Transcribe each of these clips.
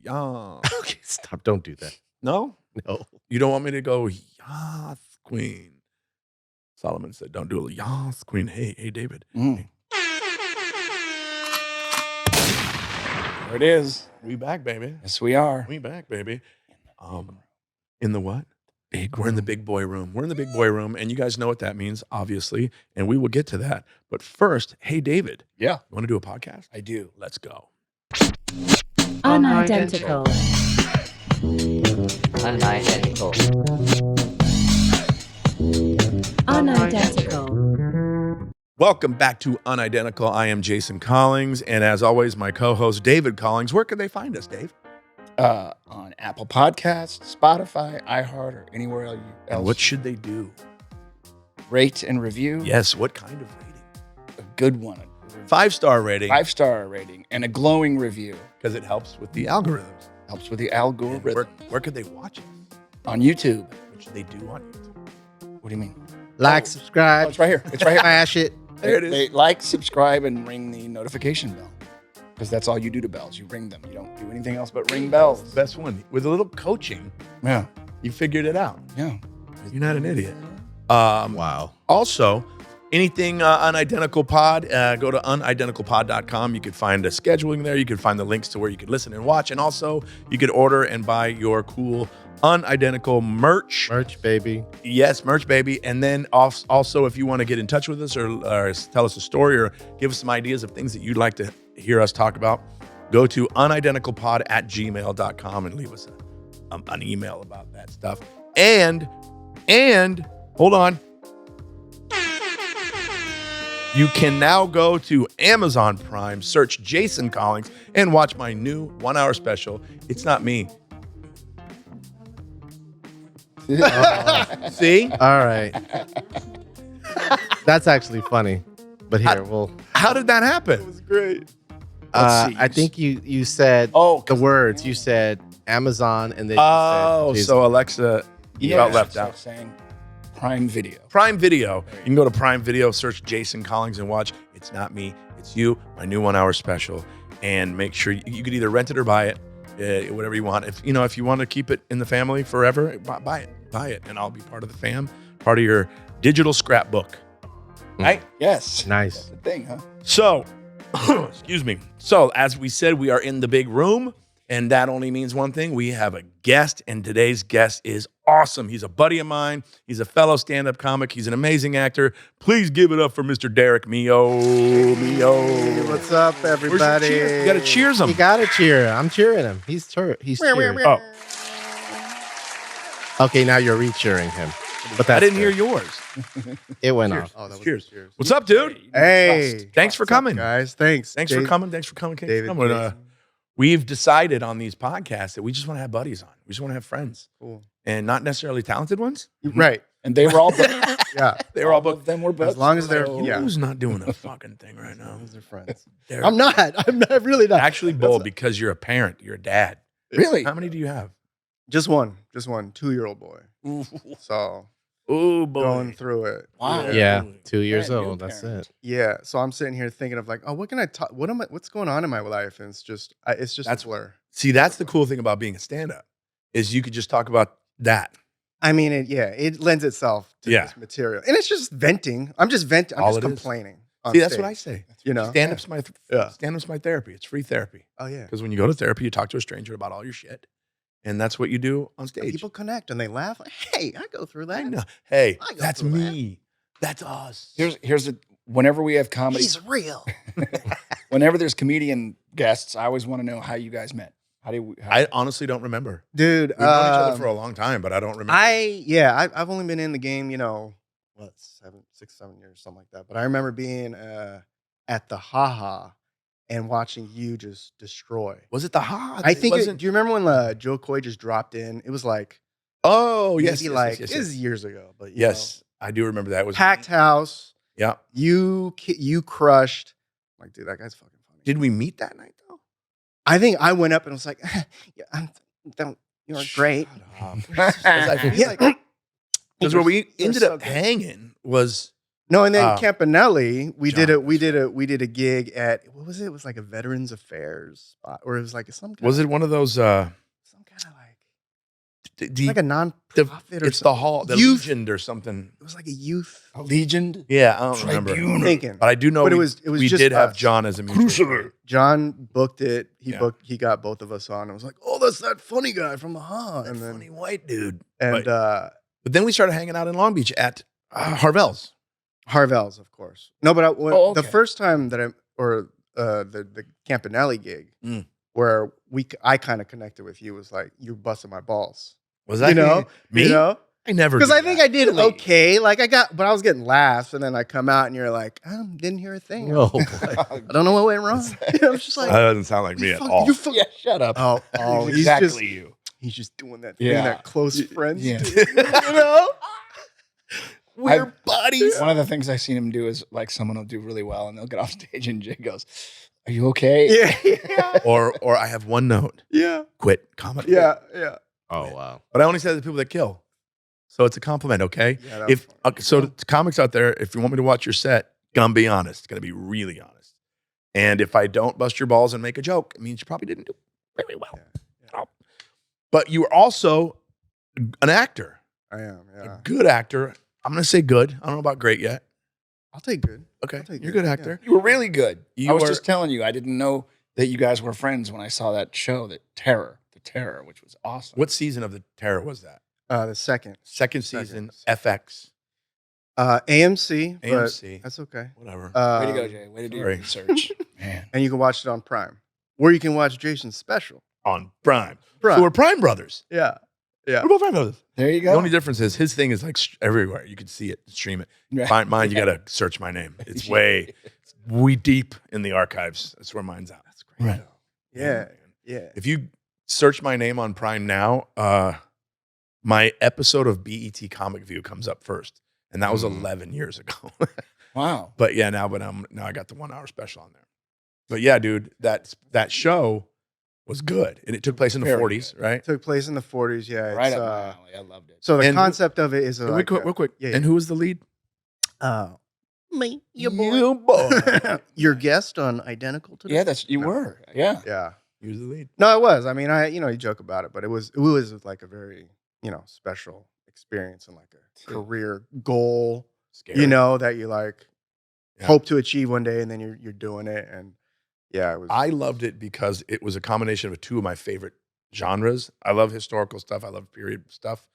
Yeah. Okay, stop. Don't do that. No? No. You don't want me to go, yes, queen. Solomon said, don't do it. Yes, queen. Hey, David. Hey. There it is. We back, baby. Yes, we are. We back, baby. In the what? We're in the big boy room. We're in the big boy room, and you guys know what that means, obviously, and we will get to that. But first, hey, David. Yeah. You want to do a podcast? I do. Let's go. Unidentical. Unidentical. Unidentical. Welcome back to Unidentical. I am Jason Collins, and as always, my co-host, David Collins. Where can they find us, Dave? On Apple Podcasts, Spotify, iHeart, or anywhere else. And what should they do? Rate and review. Yes, what kind of rating? A good one. 5-star rating. 5-star rating and a glowing review. Because it helps with the algorithms. Helps with the algorithm. Where could they watch it? On YouTube. What should they do on YouTube? What do you mean? Like, subscribe. Oh, it's right here. It's right here. Smash it. There it is. They like, subscribe, and ring the notification bell. Because that's all you do to bells. You ring them. You don't do anything else but ring bells. Best one. With a little coaching, Yeah. you figured it out. Yeah. You're not an idiot. Wow. Also, anything Unidentical Pod, go to unidenticalpod.com. You can find the scheduling there. You can find the links to where you can listen and watch. And also, you can order and buy your cool Unidentical merch. Merch, baby. Yes, merch, baby. And then also, if you want to get in touch with us or tell us a story or give us some ideas of things that you'd like to hear us talk about, go to unidenticalpod@gmail.com and leave us an email about that stuff. And hold on. You can now go to Amazon Prime, search Jason Collins, and watch my new 1-hour special. It's not me. See? All right. That's actually funny. But here, How did that happen? was great. I think you said the words. You said Amazon, and then you said Jason. So Alexa got left out. Saying Prime Video. Prime Video. You can go to Prime Video, search Jason Collins, and watch It's Not Me, It's You, my new 1-hour special. And make sure you could either rent it or buy it, whatever you want. If you want to keep it in the family forever, buy it, and I'll be part of the fam, part of your digital scrapbook. Right? Yes. Nice. That's the thing, huh? So, excuse me. So, as we said, we are in the big room, and that only means one thing. We have a guest, and today's guest is awesome. He's a buddy of mine. He's a fellow stand-up comic. He's an amazing actor. Please give it up for Mr. Derek Mio. Hey, what's up, everybody? You got to cheers him. You got to cheer. I'm cheering him. He's cheering. Oh, Okay, now you're re-cheering him. But I that's didn't hear good. yours. It went Cheers. off. Oh, that was Cheers. cheers. What's up, dude? Hey, Thanks for what's up, coming. guys. Thanks. Thanks for coming. Thanks for coming. David, We've decided on these podcasts that we just want to have buddies on. We just want to have friends. Cool. And not necessarily talented ones. Right. And they were all Yeah. They were all booked. booked. Them were booked. As long as they're Who's not doing a fucking thing right now? Those are friends. Derek. I'm not really not. Actually, Bull, because you're a parent, you're a dad. Really? How many do you have? Just one 2-year-old boy. So Oh, boy. going through it. Wow. Yeah, 2 years Brand new old. That's parent. it. Yeah. So I'm sitting here thinking of like, oh, what can I talk? What's going on in my life? And it's just That's- a blur. See, that's the cool thing about being a stand-up is you could just talk about that. I mean, it lends itself to Yeah. this material, and it's just venting. I'm just venting. I'm All just it is. complaining. on See, that's what I stage, say. You know. Stand-up's my Yeah. stand-up's my therapy. It's free therapy. Oh yeah. Because when you go to therapy, you talk to a stranger about all your shit. And that's what you do on And stage. people connect and they laugh. Like, hey, I go through that. I know. Hey, I go that's through that. me. That's us. Here's whenever we have comedy, He's real. whenever there's comedian guests, I always want to know how you guys met. How do we? I honestly don't remember. Dude, We've known each other for a long time, but I don't remember. I've only been in the game, 6, 7 years, something like that. But I remember being at the Haha and watching you just destroy. Was it the hot? I think. Do you remember when Joe Coy just dropped in? It was like Oh, yes. maybe yes, it yes, was yes. years ago, but you Yes, I do remember that. It know, was packed house. Yeah. You crushed. I'm like, dude, that guy's fucking funny. Did we meet that night though? I think I went up and was like, you're great. Because I feel Yeah. like because where we You're ended so up good. hanging was No, and then Campanelli, we John, did a gig at, what was it? It was like a Veterans Affairs spot, or it was like some kind Was it one of those? some kind of like a non-profit or it's something. the hall, the Youth. Legion or something. It was like a youth Legion. Yeah, I don't remember. thinking. But I do know But it we, was we just did have us. John as a mutual friend. John booked it. Yeah. He got both of us on. And was like, oh, that's that funny guy from the That and then funny white dude. and But then we started hanging out in Long Beach at Harvell's. Harvell's, of course. No, but the okay. first time that the Campanelli gig Mm. where I kind of connected with you was like you busted my balls. Was that You know? me? You know? I never Because did I think that. I did okay. Like but I was getting laughs, and then I come out and you're like, I didn't hear a thing. Oh boy. I don't know what went wrong. I was just like, That doesn't sound like me at all. Yeah, shut up. Oh, he's exactly just you. he's just doing that thing Yeah. that close friends Yeah. do. You know? We're I've- buddies. One of the things I've seen him do is like someone will do really well and they'll get off stage and Jay goes, "Are you okay?" Yeah. Or I have one note: Yeah. quit comedy. Yeah. Yeah. Oh wow. But I only say that to people that kill, so it's a compliment. Okay. Yeah, that was If funny. so, to comics out there, if you want me to watch your set, gonna be honest. Gonna be really honest. And if I don't bust your balls and make a joke, it means you probably didn't do very well. Yeah. But you are also an actor, I am. Yeah. a good actor. I'm gonna say good. I don't know about great yet. I'll take good. Okay, I'll take you're a good actor. You were really good. You I was were- just telling you, I didn't know that you guys were friends when I saw that show, The Terror, which was awesome. What season of The Terror was that? The second. Second season, Second. FX, AMC. AMC. But that's okay. whatever. Way to go, Jay. Way to do your sorry. research. Man. And you can watch it on Prime, where you can watch Jason's special. On Prime. Prime. So we're Prime brothers. Yeah. Yeah. We're both Prime brothers. There you The go. only difference is his thing is like everywhere. You can see it, stream it. Right. Mine, you gotta search my name. It's way deep in the archives. That's where mine's at. That's great. Right. Though. Yeah. Yeah. If you search my name on Prime now, my episode of BET Comic View comes up first, and that was 11 years ago. Wow. But yeah, now I got the 1 hour special on there. But yeah, dude, that show was good, and it took place in the Very 40s, good. right? Took place in the 40s. Yeah. Right It's, up my alley. I loved it. so the And- concept of it is real like quick. Yeah. And who was the lead? Me, You boy. your guest on Identical today. Yeah, you were. Yeah. Yeah. He was the lead. No, it was. I mean, you joke about it, but it was like a very, special experience and like a career goal, Scary. that you like Yeah. hope to achieve one day, and then you're doing it. And yeah, it was. I loved it because it was a combination of two of my favorite genres. I love historical stuff. I love period stuff.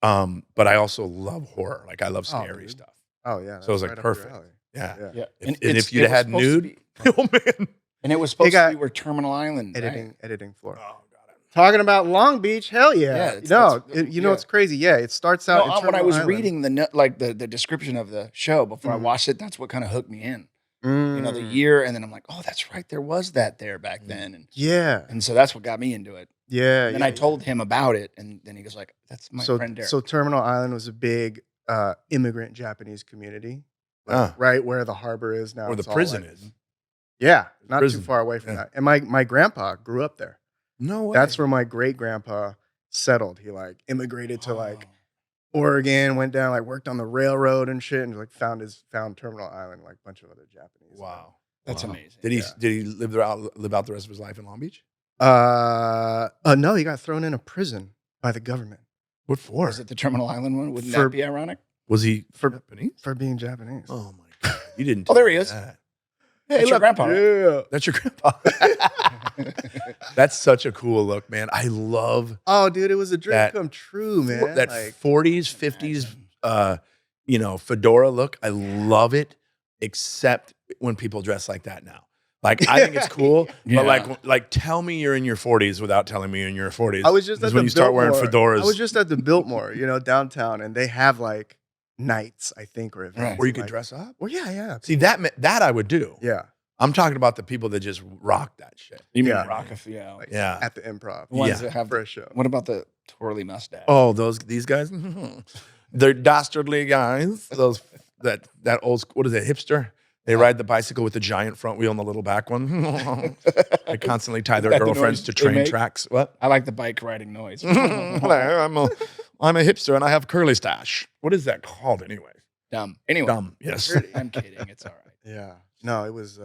But I also love horror. Like I love scary dude. stuff. Oh yeah. So it was that's like right up your perfect. alley. Yeah. Yeah. Yeah. And it's- if you'd it was had supposed to nude, be- oh man. And it was supposed got- to be where Terminal Island. right? Editing floor. Oh god. Talking about Long Beach, hell yeah. Yeah, it's- no, it's- you know it's crazy. Yeah, it starts out. No, in when I Terminal was Island. reading the description of the show before I Mhm. watched it, that's what kind of hooked me in. You know, the year, and then I'm like, oh, that's right, there was that there back then, Yeah, and so that's what got me into it. yeah. And then yeah, I told him about it, and then he goes like, "That's my friend Derek." So Terminal Island was a big immigrant Japanese community, Ah. right where the harbor is now. Where the it's all prison like- is. Yeah, not Prison. too far away from Yeah. that. And my grandpa grew up there. No way. That's where my great grandpa settled. He like immigrated to like Oregon, went down, like worked on the railroad and shit, and like found Terminal Island, like a bunch of other Japanese. Wow. That's Wow. amazing. Did he Yeah. did he live out the rest of his life in Long Beach? No, he got thrown in a prison by the government What for? Was it the Terminal Island one? Wouldn't For- that be ironic? Was he For- Japanese? for being Japanese. Oh my god. You didn't Oh, there tell he me is. that. Hey, that's your grandpa. right? Yeah. That's your grandpa. That's such a cool look, man. I love Oh, dude, it was a dream That- come true, man. that Like, 40s, 50s fedora look. I love it, except when people dress like that now. Like I think it's cool, Yeah. but like tell me you're in your 40s without telling me you're in your 40s. I was just Is at when the you start wearing Biltmore. fedoras. I was just at the Biltmore, downtown, and they have like nights, I think, or events. Right. where you could like- dress up. Well, yeah. See that I would do. Yeah. I'm talking about the people that just rock that shit. You mean Yeah. Rockefeller? Like, Yeah. At the Improv. The ones Yeah. that have For a show. What about the twirly mustache? Oh, these guys, they're dastardly guys. Those that old what is it, hipster? They ride the bicycle with the giant front wheel and the little back one. They constantly tie their Is that the girlfriends noise to they train make? tracks. What? I like the bike riding noise. Hello, I'm a hipster and I have curly stash. What is that called anyway? Dumb. Anyway. Dumb. Yes. I'm kidding. It's all right. Yeah. No, it was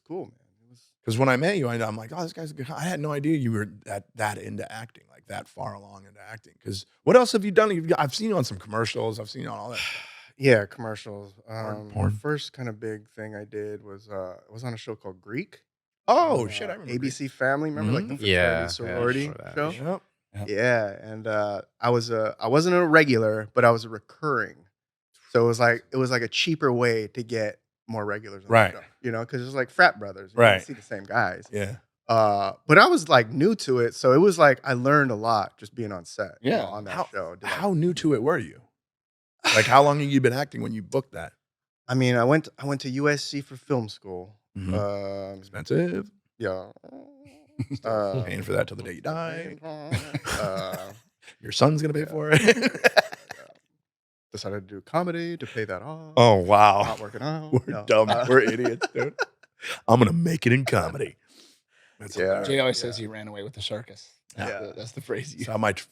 cool, man. It was Because when I met you, I'm like, oh, this guy's good. I had no idea you were that into acting, like that far along into acting. Because what else have you done? I've seen you on some commercials. I've seen you on all that stuff. yeah, commercials. Porn. The first kind of big thing I did was on a show called Greek. Oh, shit. I remember. ABC Family. Remember like the fraternity Yeah, sorority yeah, show? Yep. Yep. Yeah, and I wasn't a regular, but I was a recurring. So it was like a cheaper way to get more regulars on Right. the show, you know, because it was like frat brothers. You Right. see the same guys. Yeah. But I was like new to it, so it was like I learned a lot just being on set. Yeah. On that show. How new to it were you? Like, how long have you been acting when you booked that? I mean, I went to USC for film school. Mhm. Expensive. Yeah. Paying for that till the day you die. uh, Your son's gonna pay for it. decided to do comedy to pay that off. Oh wow. Not working out. We're No. dumb. We're idiots, dude. I'm gonna make it in comedy. That's Yeah. hilarious. Jay always says he ran away with the circus. Yeah. That's the phrase.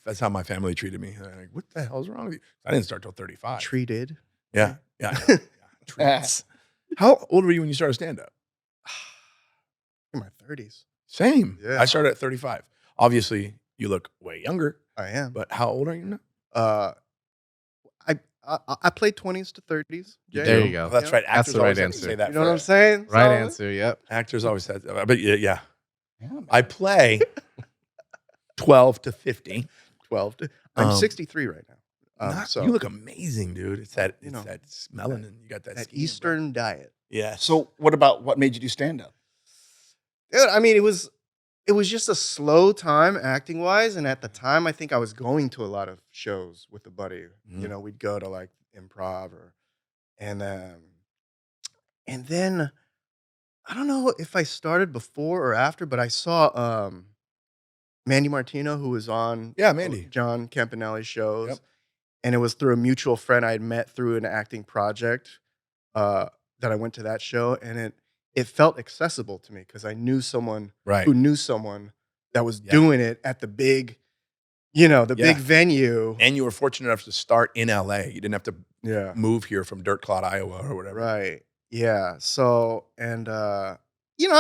That's how my family treated me. They're like, what the hell's wrong with you? I didn't start till 35. Treated. Yeah. Yeah. Yeah. Treats. How old were you when you started stand up? In my 30s. Same. Yeah. I started at 35. Obviously, you look way younger, I am. but how old are you now? I played 20s to 30s. Jay. There you go. Oh, that's right. That's Actors the right always have to answer. say that You know what I'm first. saying? Right So- answer. Yep. Actors always said that. But yeah. Yeah, man. I play 12 to 50. 12. I'm Um, 63 right now. So you look amazing, dude. It's that You know, that melanin. You got that that skin, bro. Eastern diet. Yeah. So what made you do stand up? Dude, I mean, it was just a slow time acting wise, and at the time, I think I was going to a lot of shows with a buddy. Mhm. You know, we'd go to like improv and then I don't know if I started before or after, but I saw Mandy Martino, who was on Yeah, Mandy. John Campanelli's shows, Yep. and it was through a mutual friend I had met through an acting project that I went to that show, and it felt accessible to me because I knew someone Right. who knew someone that was Yeah. doing it at the big, big Yeah. venue. And you were fortunate enough to start in LA. You didn't have to Yeah. move here from Dirt Clod, Iowa or whatever. Right. Yeah. So, and, I'd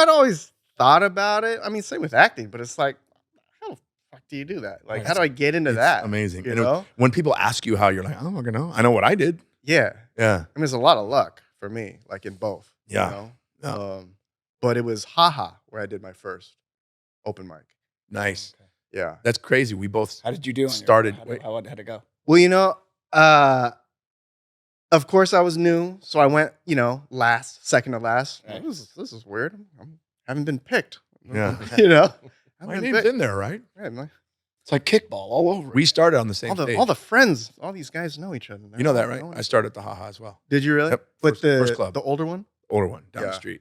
always thought about it. I mean, same with acting, but it's like, how the fuck do you do that? Like, how do I get into It's that? amazing. You And know? when people ask you how, you're like, I don't fucking know. I know what I did. Yeah. Yeah. I mean, there's a lot of luck for me, like in both. Yeah. You know? Yeah. But it was Haha where I did my first open mic. Nice. Okay. Yeah. That's crazy. We both How did you do? On your- Started- How'd it go? Well, of course I was new, so I went, second to last. Right. This is weird. I haven't been picked. Yeah. You know? I My haven't been name's picked. in there, right? Right, It's like kickball all over. We started on the same stage. all the friends, all these guys know each other. You know that, right? I started at the Haha as well. Did you really? Yep. But First club. the older one? Older one down the Yeah. street.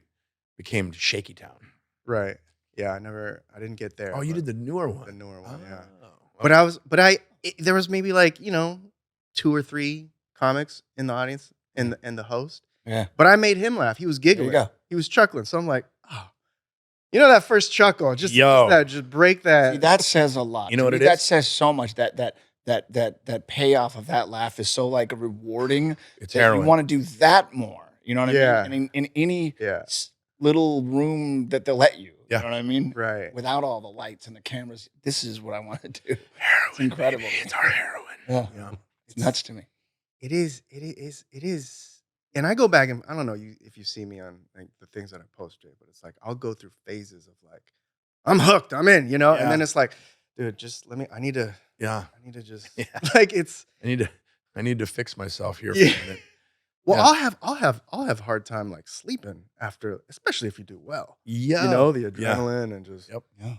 Became Shaky Town. Right. Yeah, I didn't get there. Oh, you but did the newer one. the newer one, yeah. Oh. But there was maybe like, 2 or 3 comics in the audience and the host. Yeah. But I made him laugh. He was There giggling. you go. He was chuckling. So I'm like, oh. That first chuckle, just break that. See, that says a lot. You know To what me, it that is? says so much. That payoff of that laugh is so like rewarding. It's that heroin. You want to do that more. You know what Yeah. I mean? And in any Yeah. little room that they'll let you. Yeah. You know what I mean? Right. Without all the lights and the cameras, this is what I want to do. Heroin, It's incredible. baby. It's our heroin. Yeah. Yeah. It's nuts to me. It is. And I go back and I don't know if you see me on like the things that I post, Jay, but it's like I'll go through phases of like, I'm hooked, I'm in, and Yeah. then it's like, dude, just I need to just Yeah. like it's I need to fix myself here Yeah. for a minute. well, Yeah. I'll have a hard time like sleeping after, especially if you do well. Yeah. The adrenaline and just Yep. Yeah.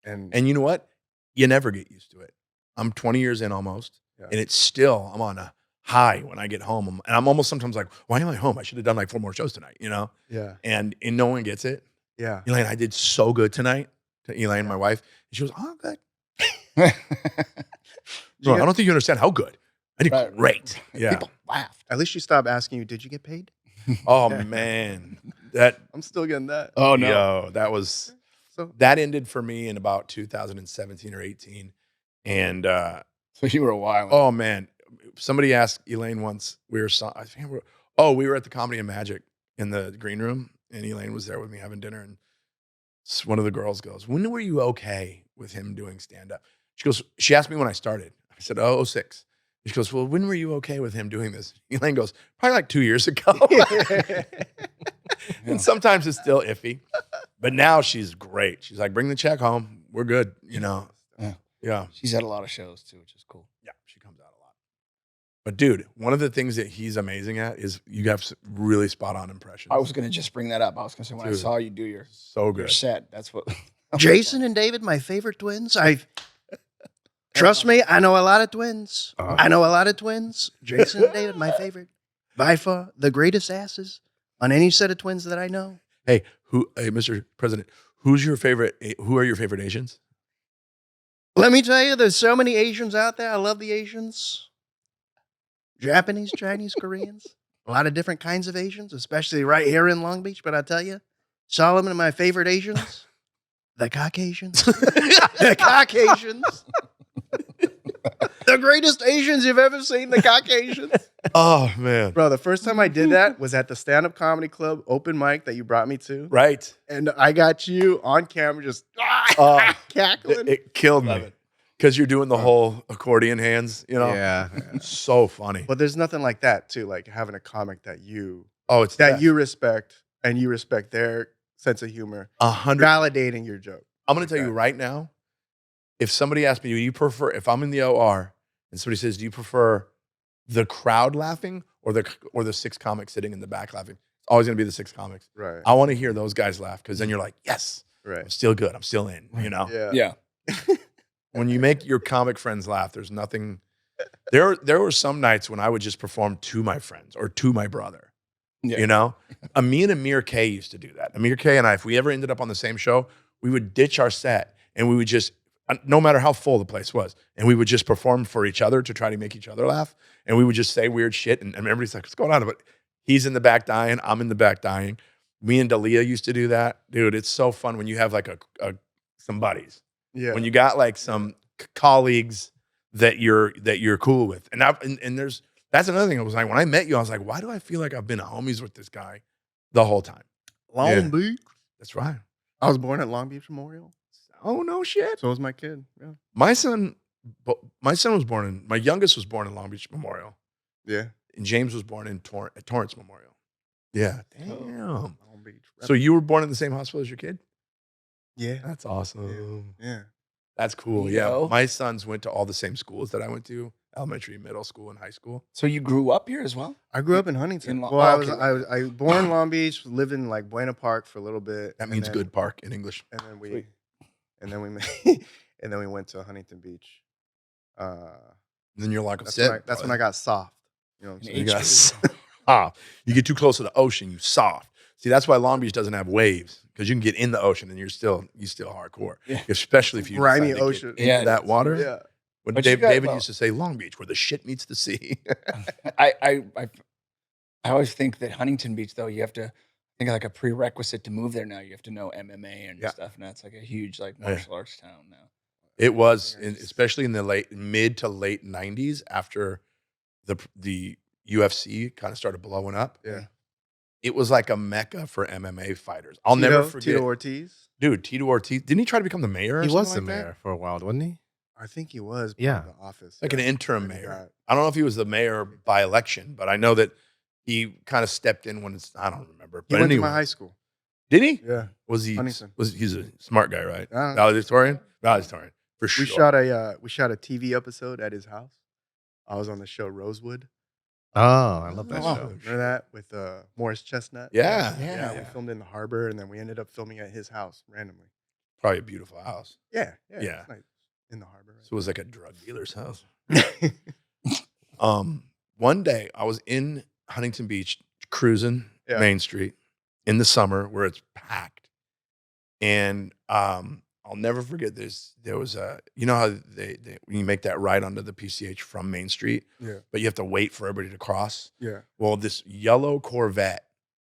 and You know what? You never get used to it. I'm 20 years in almost, Yeah. and it's still, I'm on a high when I get home. And I'm almost sometimes like, why am I home? I should have done like 4 more shows tonight, yeah, And no one gets it. yeah. Elaine, I did so good tonight. To Elaine, my wife. And she goes, oh, good. No, I don't think you understand how good. I did Right. great. Yeah. People laughed. At least you stopped asking you, did you get paid? Oh, man. I'm still getting that. Oh no. Yo, that ended for me in about 2017 or 18. And So you were a while. oh man, somebody asked Elaine once, we were at the Comedy and Magic in the green room, and Elaine was there with me having dinner, and one of the girls goes, when were you okay with him doing stand-up? She asked me when I started. I said, 06. She goes, well, when were you okay with him doing this? Elaine goes, probably like 2 years ago. And sometimes it's still iffy. But now she's great. She's like, bring the check home. We're good, Yeah. She's at a lot of shows too, which is cool. Yeah, she comes out a lot. But dude, one of the things that he's amazing at is you have really spot on impressions. I was going to just bring that up. I was going to say, when I saw you do your set, that's what. Jason and David, my favorite twins. Trust me, I know a lot of twins. Jason and David, my favorite. By far, the greatest asses on any set of twins that I know. Hey, Mr. President, who are your favorite Asians? Let me tell you, there's so many Asians out there. I love the Asians. Japanese, Chinese, Koreans. A lot of different kinds of Asians, especially right here in Long Beach. But I tell you, Solomon, my favorite Asians, the Caucasians. The Caucasians. The greatest Asians you've ever seen, the Caucasians. Oh, man. Bro, the first time I did that was at the stand-up comedy club open mic that you brought me to. Right. And I got you on camera just cackling. It killed me. Because you're doing the whole accordion hands, Yeah. So funny. But there's nothing like that, too, like having a comic that you you respect and you respect their sense of humor. 100. Validating your joke. I'm going to tell you right now, if somebody asks me, do you prefer, if I'm in the OR and somebody says, do you prefer the crowd laughing or the 6 comics sitting in the back laughing? It's always going to be the 6 comics. Right. I want to hear those guys laugh because then you're like, yes, Right. I'm still good. I'm still in, Yeah. When you make your comic friends laugh, there's nothing. There were some nights when I would just perform to my friends or to my brother. Yeah. Me and Amir K used to do that. Amir K and I, if we ever ended up on the same show, we would ditch our set and we would just, no matter how full the place was, and we would just perform for each other to try to make each other laugh. And we would just say weird shit. And everybody's like, what's going on? But he's in the back dying. I'm in the back dying. Me and Dalia used to do that. Dude, it's so fun when you have like some buddies. Yeah. When you got like some colleagues that you're cool with. And that's another thing. I was like, when I met you, I was like, why do I feel like I've been homies with this guy the whole time? Long Beach. That's right. I was born at Long Beach Memorial. Oh, no shit. So was my kid. Yeah. My youngest was born in Long Beach Memorial. Yeah. And James was born in Torrance Memorial. Yeah. Damn. Long Beach. So you were born in the same hospital as your kid? Yeah. That's awesome. Yeah. That's cool. Yeah. My sons went to all the same schools that I went to, elementary, middle school, and high school. So you grew up here as well? I grew up in Huntington. I was born in Long Beach, lived in like Buena Park for a little bit. That means good park in English. And then we went to Huntington Beach. Then you're like, that's when I got soft. You know what I'm saying? You got soft. You get too close to the ocean, you soft. See, that's why Long Beach doesn't have waves, because you can get in the ocean and you still hardcore. Yeah. Especially if you grimy ocean. Get into that water. Yeah. When David used to say Long Beach, where the shit meets the sea. I always think that Huntington Beach, though, you have to think like a prerequisite to move there now. You have to know MMA and stuff, and that's like a huge martial arts town now. It was, especially in the mid to late 90s, after the UFC kind of started blowing up. Yeah. It was like a mecca for MMA fighters. I'll never forget. Tito Ortiz? Dude, Tito Ortiz. Didn't he try to become the mayor? He was the mayor for a while, wasn't he? I think he was. Yeah. The office. Like an interim mayor. I don't know if he was the mayor by election, but I know that he kind of stepped in when I don't remember. He went to my high school. Did he? Yeah. Huntington. He's a smart guy, right? Valedictorian? Valedictorian. For sure. We shot a TV episode at his house. I was on the show Rosewood. Oh, I love that show. Remember that with Morris Chestnut? Yeah. We filmed in the harbor, and then we ended up filming at his house randomly. Probably a beautiful house. Yeah. It's nice in the harbor. Right? So it was like a drug dealer's house. One day I was in Huntington Beach cruising Main Street in the summer where it's packed, and I'll never forget this. There was you know how they when you make that ride onto the PCH from Main Street, but you have to wait for everybody to cross. Yeah. Well, this yellow Corvette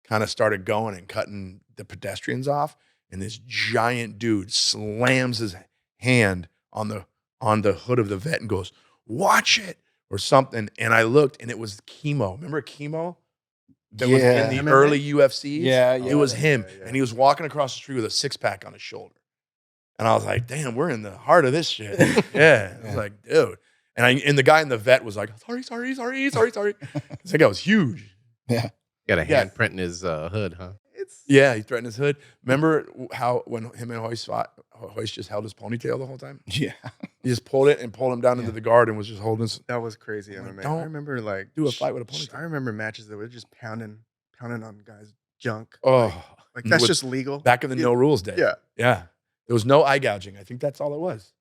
kind of started going and cutting the pedestrians off, and this giant dude slams his hand on the hood of the vet and goes, "Watch it! or something. And I looked, and it was Chemo. Remember Chemo? That was in the MMA? early UFCs. Yeah, It was him, yeah. and he was walking across the street with a 6-pack on his shoulder. And I was like, "Damn, we're in the heart of this shit." Yeah, I was like, "Dude," and the guy in the vet was like, "Sorry." This guy was huge. Yeah. Got a handprint in his hood, huh? Yeah, he threatened his hood. Remember how when him and Hoist fought, Hoist just held his ponytail the whole time? Yeah. He just pulled it and pulled him down into the guard and was just holding his. That was crazy I'm like, MMA. don't I remember like do a fight with a ponytail. I remember matches that were just pounding on guys' junk. Oh, Like that's with- just legal. back in the no rules day. Yeah. Yeah. There was no eye gouging. I think that's all it was.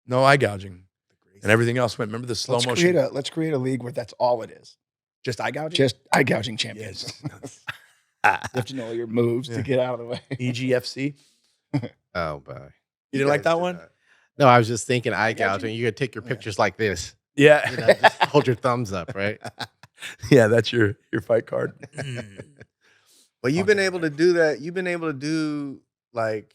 No eye gouging. And everything else went. Remember the slow motion? Let's create a league where that's all it is. Just eye gouging? Just eye gouging champions. Yes. You have to know your moves Yeah. to get out of the way. EGFC. Oh, boy. You didn't like guys that did one? No, I was just thinking eye gouging? gouging. You could take your pictures like this. Yeah. You know, just hold your thumbs up, right? Yeah, that's your fight card. But you've Okay. been able to do that. You've been able to do like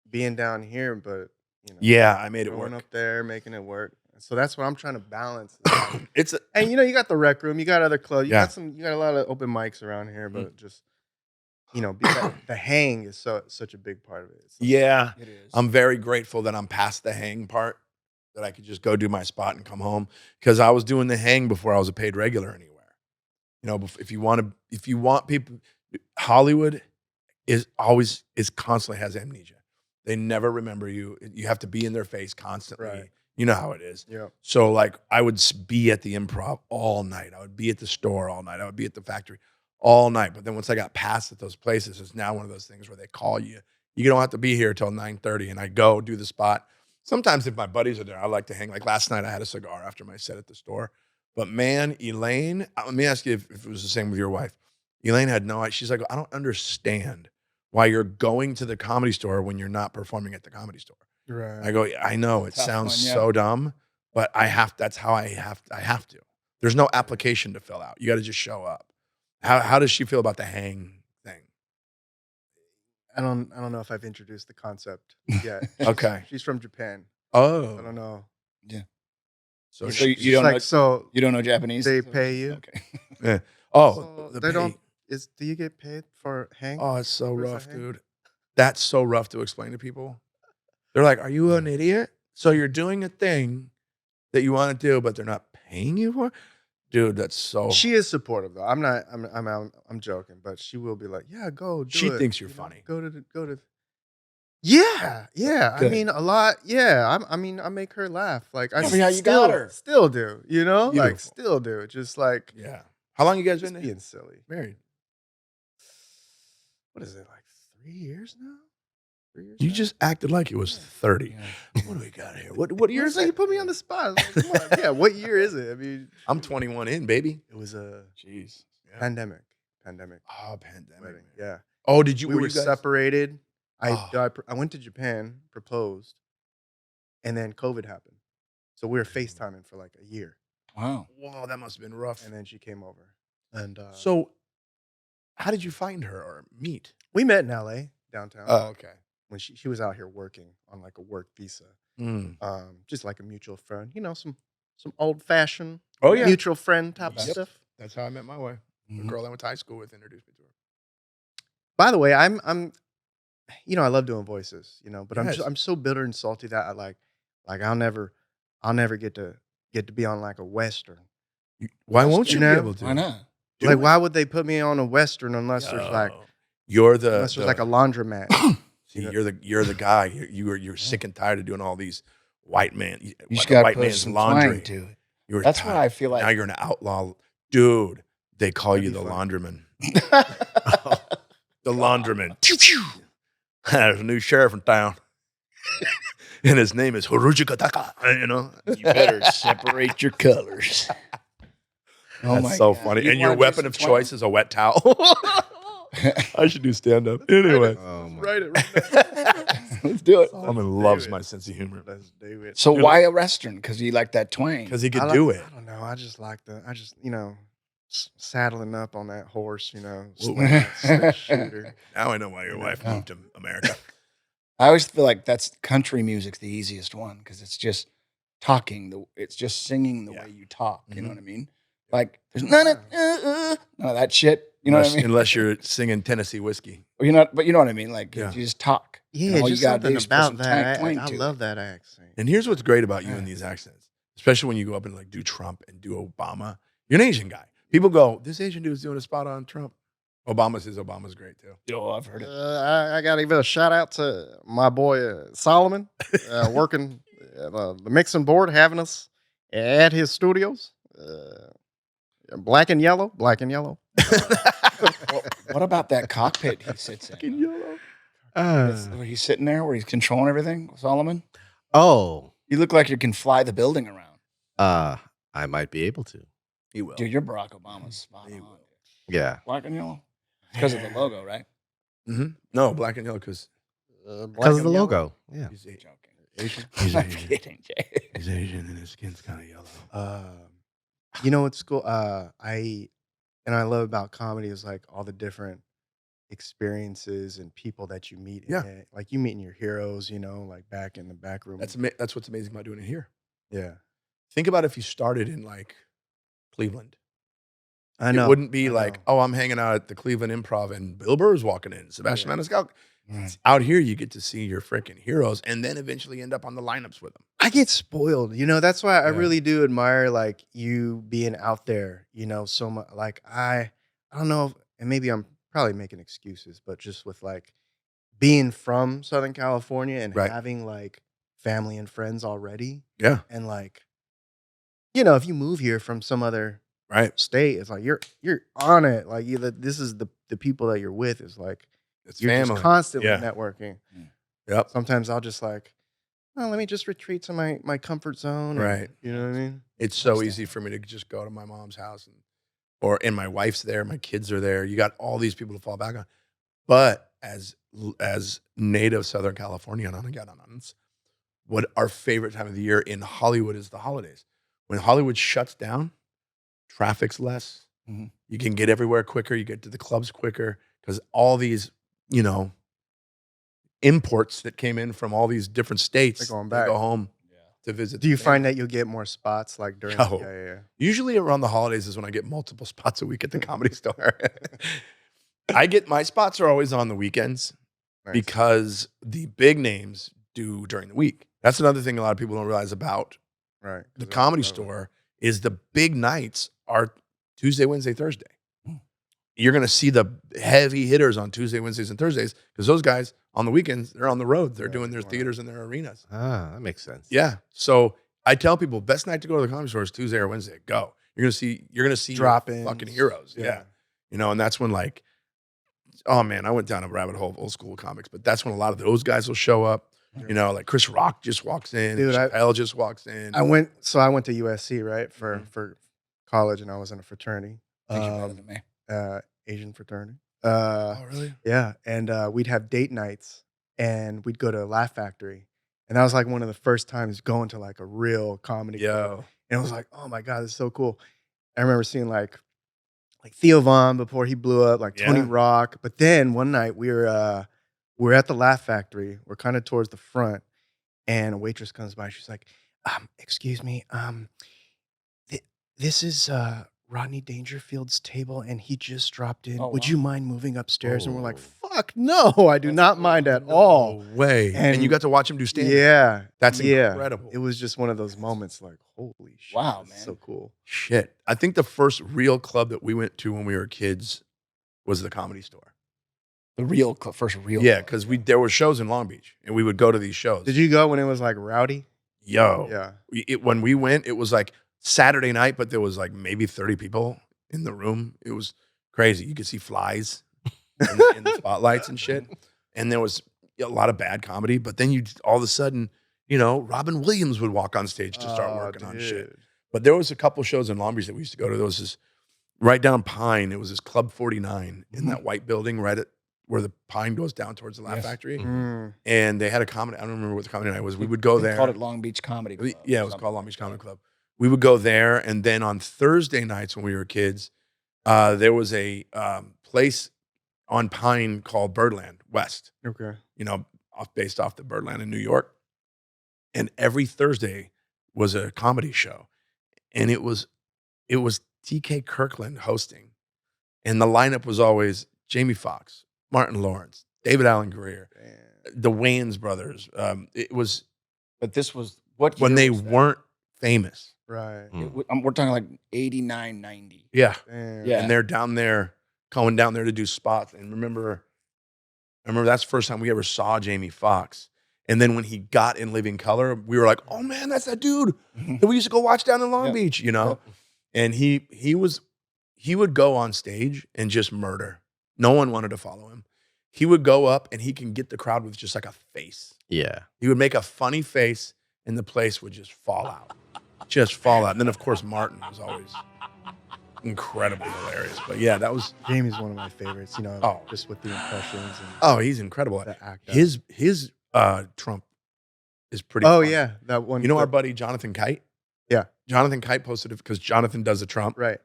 being down here, but you know, Yeah, I made it going work. up there, making it work. So that's what I'm trying to balance. It's And you know, you got the rec room, you got other clubs, you Yeah. got a lot of open mics around here, but just the hang is such a big part of it. So, yeah. It is. I'm very grateful that I'm past the hang part, that I could just go do my spot and come home. Because I was doing the hang before I was a paid regular anywhere. You know, if you want people, Hollywood is constantly has amnesia. They never remember you. You have to be in their face constantly. Right. You know how it is. yeah. So like I would be at the Improv all night. I would be at the store all night. I would be at the factory all night. But then once I got past at those places, it's now one of those things where they call you. You don't have to be here till 9:30, and I go do the spot. Sometimes if my buddies are there, I like to hang. Like last night, I had a cigar after my set at the store. But man, Elaine, let me ask you if it was the same with your wife. Elaine had no idea. She's like, I don't understand why you're going to the Comedy Store when you're not performing at the Comedy Store. Right. I go, I know it Tough sounds one, yeah. so dumb, but that's how I have to. There's no application to fill out. You got to just show up. How does she feel about the hang thing? I don't know if I've introduced the concept yet. Okay. She's from Japan. Oh, I don't know. So, So you She's don't like, know so you don't know Japanese? they pay you? Okay. oh, So the they pay. don't. Do you get paid for hang? Oh, it's so Where's the rough, hang? dude. That's so rough to explain to people. They're like, "Are you an idiot? So you're doing a thing that you want to do, but they're not paying you for?" Dude, that's so. She is supportive though. I'm not. I'm joking, but she will be like, "Yeah, go." Do She it. thinks you're You know, funny. Go to. Yeah, yeah. Good. I mean, a lot. Yeah, I mean, I make her laugh. Like I Tell me how you still, got her. still do. You know, like Beautiful. still do. Just like Yeah. How long you guys just been being silly. married? What is it like? 3 years now? 3 years. You now? just acted like it was 30. Yeah. What do we got here? What year is So you it? put me on the spot. Like, come on. Yeah, what year is it? I mean, I'm 21 in, baby. it was a Jeez. Yeah. pandemic. Oh, pandemic. Wedding. man. Yeah. Oh, did you? We were you guys- separated. Oh. I went to Japan, proposed, and then COVID happened. So we were FaceTiming for like a year, Wow. Whoa, that must have been rough. and then she came over, and So, how did you find her or meet? we met in LA downtown okay. when she was out here working on like a work visa, Mm. just like a mutual friend, you know, some old fashioned Oh yeah, mutual friend type of Yep. stuff. that's how I met my wife. The Mhm. girl I went to high school with introduced me to her. By the way, I'm, you know, I love doing voices, you know, but Yes. I'm so bitter and salty that I like I'll never get to be on like a Western. Why won't you know? be able to? Why not? Do Like, it. why would they put me on a Western unless there's like Yo, you're the unless there's like a laundromat? see, you're the guy. You're sick and tired of doing all these white man. You like just a got white to put man's some laundry. twang to it. You're That's tired. what I feel like. Now you're an outlaw, dude. They call That'd you be the fun. laundryman. The laundryman. There's a new sheriff in town, and his name is Haruji Kataka. You know, You better separate your colors. Oh that's my so God. funny. You And your wanna do weapon some of twang? choice is a wet towel. I should do stand up. Anyway, Oh, my Write it right Let's do it. Someone loves my sense of humor now. Let's do it. So why a Western? Because you like that twang. because he I could like- do it. I don't know. I just like you know, saddling up on that horse, you know, Whoa. six shooter. Now I know why your wife moved to America. I always feel like that's country music's the easiest one because it's just talking. It's just singing the way you talk. You know what I mean? Like there's none of that shit. You know what I mean? Unless you're singing Tennessee whiskey. But you know what I mean? Like you just talk. Yeah, and all just you gotta something do is put some about that. twang I to love it. that accent. And here's what's great about you and these accents, especially when you go up and like do Trump and do Obama. You're an Asian guy. People go, this Asian dude's doing a spot on Trump. Obama's great too. Oh, I've heard it. I got to give a shout out to my boy Solomon, working the mixing board, having us at his studios. Black and yellow. What about that cockpit he sits in? Where he's sitting there, where he's controlling everything, Solomon? Oh, You look like you can fly the building around. I might be able to. He will. Dude, you're Barack Obama's spot on. Yeah. Black and yellow? Because of the logo, right? Mm-hmm. No, black and yellow because Because of the logo. Yeah. he's Joking. Asian. I'm kidding, Jay. He's Asian and his skin's kind of yellow. You know what's cool? I love about comedy is like all the different experiences and people that you meet. Yeah. Like you meeting your heroes, you know, like back in the back room. That's what's amazing about doing it here. Yeah. Think about if you started in like Cleveland. I know. It wouldn't be I like, know. oh, I'm hanging out at the Cleveland Improv and Bill Burr's walking in, Sebastian Yeah. Maniscalco. Right. Out here, you get to see your freaking heroes and then eventually end up on the lineups with them. I get spoiled, you know. That's why I Yeah. really do admire like you being out there, you know, so much. Like I don't know, and maybe I'm probably making excuses, but just with like being from Southern California and Right. having like family and friends already, Yeah. and like, you know, if you move here from some other Right. state, it's like you're on it. Like this is the people that you're with is like It's you're family. just constantly Yeah. networking. Yep. Sometimes I'll just like, oh, let me just retreat to my comfort zone. and- Right. You know what I mean? It's so easy for me to just go to my mom's house and my wife's there, my kids are there. You got all these people to fall back on. But as native Southern Californians, what our favorite time of the year in Hollywood is the holidays. When Hollywood shuts down, traffic's less. Mhm. You can get everywhere quicker. You get to the clubs quicker because all these, you know, imports that came in from all these different states, They're going they back. go home to visit. Do you the find family. that you'll get more spots like during? Yo. Yeah. Usually around the holidays is when I get multiple spots a week at the Comedy Store. I get my spots are always on the weekends Nice. because the big names do during the week. That's another thing a lot of people don't realize about Right. the Comedy Store is the big nights are Tuesday, Wednesday, Thursday. You're going to see the heavy hitters on Tuesday, Wednesdays, and Thursdays because those guys on the weekends, they're on the road. They're doing their theaters and their arenas. Ah, that makes sense. Yeah. So I tell people, best night to go to the Comedy Store is Tuesday or Wednesday. Go. You're going to see Drop-ins. your fucking heroes. Yeah. You know, and that's when like, oh man, I went down a rabbit hole of old school comics, but that's when a lot of those guys will show up. You know, like Chris Rock just walks in, Dude, Chappelle just walks in. I went to USC, right, for college, and I was in a fraternity. Think you're better than me. Asian fraternity. Oh, really? Yeah, and we'd have date nights, and we'd go to Laugh Factory, and that was like one of the first times going to like a real comedy club. Yo. And it was like, oh my god, this is so cool. I remember seeing like Theo Von before he blew up, like Tony Yeah. Rock. But then one night we were at the Laugh Factory. We're kind of towards the front, and a waitress comes by. She's like, "Excuse me, this is Rodney Dangerfield's table, and he just dropped in. Oh, Would wow. you mind moving upstairs?" And we're like, Oh. "Fuck no, I do not mind at all." No way. And you got to watch him do stand-up. Yeah, That's yeah. incredible. It was just one of those moments, like, holy shit, Wow, this is man. so cool. Shit. I think the first real club that we went to when we were kids was the Comedy Store. The real first real. Yeah, club. because there were shows in Long Beach, and we would go to these shows. Did you go when it was like rowdy? Yo. Yeah. When we went, it was like Saturday night, but there was like maybe 30 people in the room. It was crazy. You could see flies in the spotlights and shit. And there was a lot of bad comedy, but then you all of a sudden, you know, Robin Williams would walk on stage to start working on shit. But there was a couple shows in Long Beach that we used to go to. There was this right down Pine. It was this Club 49 in that white building right at where the Pine goes down towards the Laugh Yes. Factory. Mm. And they had a comedy. I don't remember what the comedy night was. We would go They there. called it Long Beach Comedy Club. Yeah, it was called Long Beach Comedy Club. We would go there, and then on Thursday nights when we were kids, there was a place on Pine called Birdland West. Okay. You know, based off the Birdland in New York. And every Thursday, was a comedy show, and it was TK Kirkland hosting, and the lineup was always Jamie Foxx, Martin Lawrence, David Allen Greer, the Wayans brothers. It was, but this was what when they was that? weren't famous. Right. We're talking like 89, 90. Yeah. Damn. Yeah. And they're down there, going down there to do spots. And remember that's the first time we ever saw Jamie Foxx. And then when he got in Living Color, we were like, oh man, that's that dude that we used to go watch down in Long Beach, you know? And he would go on stage and just murder. No one wanted to follow him. He would go up and he can get the crowd with just like a face. Yeah. He would make a funny face and the place would just fall out. Just fall out. And then of course Martin was always incredibly hilarious. But yeah, that was Jamie's one of my favorites, you know, just with the impressions and he's incredible. the act. His Trump is pretty Oh funny. yeah, that one. You know our buddy Jonathan Kite? Yeah. Jonathan Kite posted it because Jonathan does a Trump. Right.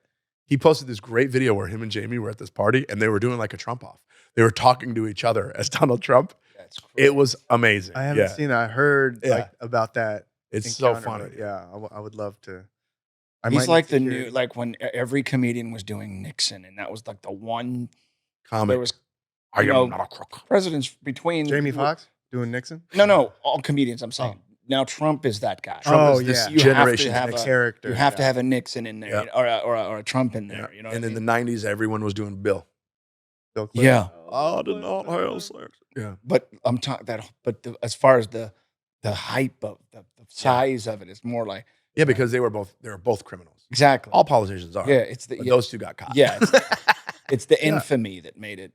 He posted this great video where him and Jamie were at this party and they were doing like a Trump off. They were talking to each other as Donald Trump. That's crazy. It was amazing. I haven't seen that. I heard Yeah. like about that. It's so encounter, funny. but yeah, I would love to. He's might like need to the hear new, it. like when every comedian was doing Nixon, and that was like the one. Comic. There was I you am know, not a crook. presidents between Jamie Foxx doing Nixon. No, all comedians. I'm saying now Trump is that guy. Trump Oh, is this yeah. You generation. have to have The a character. You have to yeah. have a Nixon in there, or a Trump in there. You know, and what in I the 90s, everyone was doing Bill. Bill Clinton. Yeah. I did not have sex. Yeah. But I'm talking that. But as far as the hype of the size of it, it's more like Yeah, because they were both criminals. exactly. All politicians are. Yeah, it's the But those two got caught. yeah, it's the infamy that made it.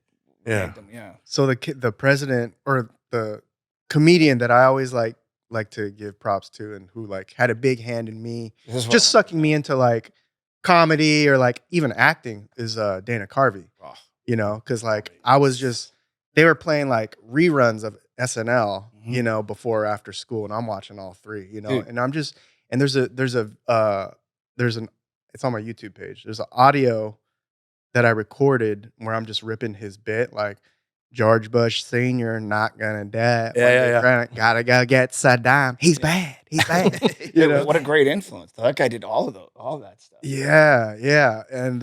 Yeah. made them, yeah. So the president or the comedian that I always like to give props to and who like had a big hand in me This is what just sucking me into like comedy or like even acting is Dana Carvey. Oh, You know, because like I was just they were playing like reruns of SNL, Mhm. you know, before or after school, and I'm watching all three, you know, Dude. and I'm just and there's an it's on my YouTube page. There's an audio that I recorded where I'm just ripping his bit like George Bush Sr. not gonna die. Yeah. Gotta go get Saddam. He's bad. He's bad. Yeah, you know? what a great influence. That guy did all that stuff. Yeah, yeah. And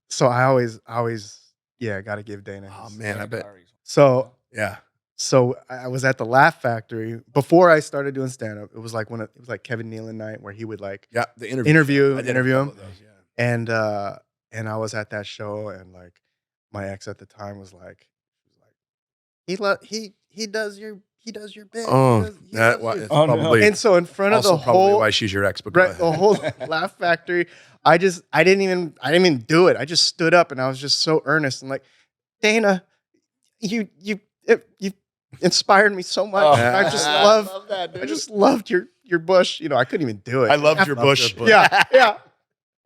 so I always gotta give Dana. Oh, his- man, I bet. So Yeah. So I was at the Laugh Factory before I started doing stand up. It was like it was like Kevin Nealon night where he would like Yeah. The interview. interview I did a him, couple of those, yeah. and I was at that show, and like my ex at the time was like, he does your bit. Oh, he that does was your-" Oh, no. probably And so in front of also the probably whole why she's your ex. But go right, the ahead. whole Laugh Factory, I didn't even do it. I just stood up and I was just so earnest and like, Dana, you inspired me so much. Oh, And I just love that, dude. I just loved your Bush. You know, I couldn't even do it. I loved your bush. Yeah.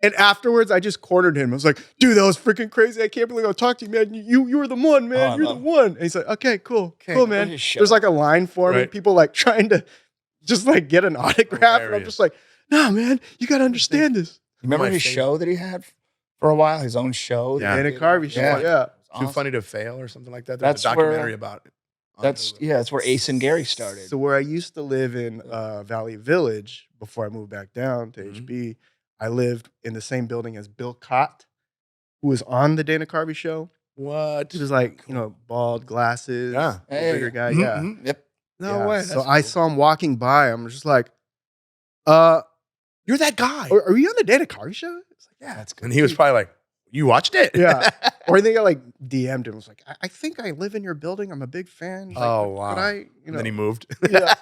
And afterwards, I just cornered him. I was like, dude, that was freaking crazy. I can't believe I talked to you, man. You were the one, man. Oh, You're the one. And he's like, okay, cool, man. Just show There's like a line for me. Right. People like trying to just like get an autograph. And I'm Hilarious. just like, no, man, you got to understand this. Remember my his favorite. show that he had for a while? His own show? Yeah. Dana Carvey show. Yeah. Yeah. It was Too awesome. funny to fail or something like that. There's That's a documentary where- about it. on That's Hulu. that's where Ace and Gary started. So where I used to live in Valley Village before I moved back down to Mhm. HB, I lived in the same building as Bill Cott, who was on the Dana Carvey show. What? He was like, bald glasses, Yeah. bigger guy. Mhm, Yeah. mhm. Yep. No Yeah. way. So I saw him walking by. I'm just like, You're that guy. are you on the Dana Carvey show? It's like, yeah. That's good. And he was probably like, you watched it? Yeah. Or I think I like DM'd him. I was like, I think I live in your building. I'm a big fan. Like, Oh, could wow. I, And then he moved. Yeah.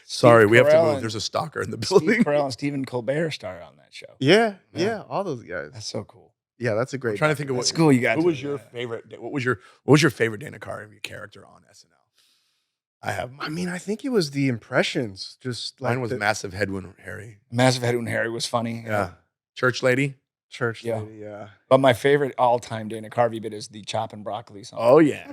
Sorry, we have to Carell move. and- There's a stalker in the Steve building. Carell and Stephen Colbert started on that show. Yeah. Yeah. Yeah. All those guys. That's so cool. Yeah. That's a I'm great. trying to think of That's what. cool. You got Who to was do your that. favorite? What was your favorite Dana Carvey character on SNL? I have. I mean, I think it was the impressions. Just like Mine was the Massive Headwind Harry. Massive Head and Harry was funny. Yeah. Church lady. church Yeah. lady. Yeah. But my favorite all-time Dana Carvey bit is the Chop and Broccoli song. Oh yeah.